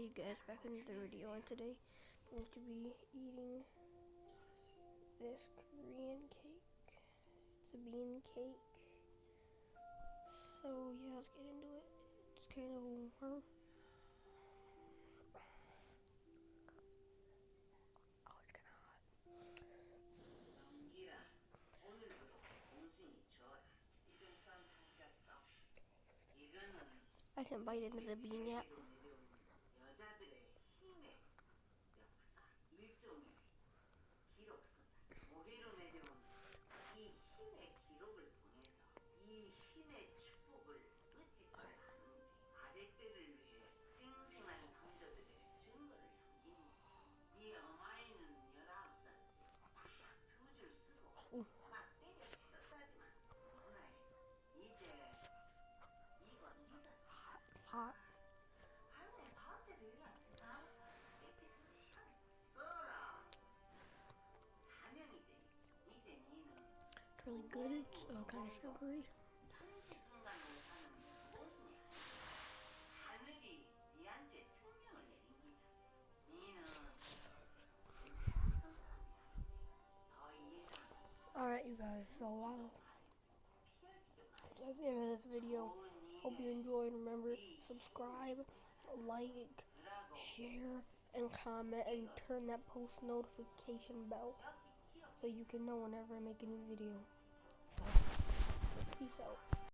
Hey you guys, back in the video, and today I'm going to be eating this Korean cake. It's a bean cake. So yeah, let's get into it. It's kind of warm. Oh, it's kind of hot. I didn't bite into the bean yet. Hot. It's really good. It's kind of sugary. Alright you guys, so that's the end of this video. Hope you enjoyed. Remember, subscribe, like, share, and comment, and turn that post notification bell so you can know whenever I make a new video. So, peace out.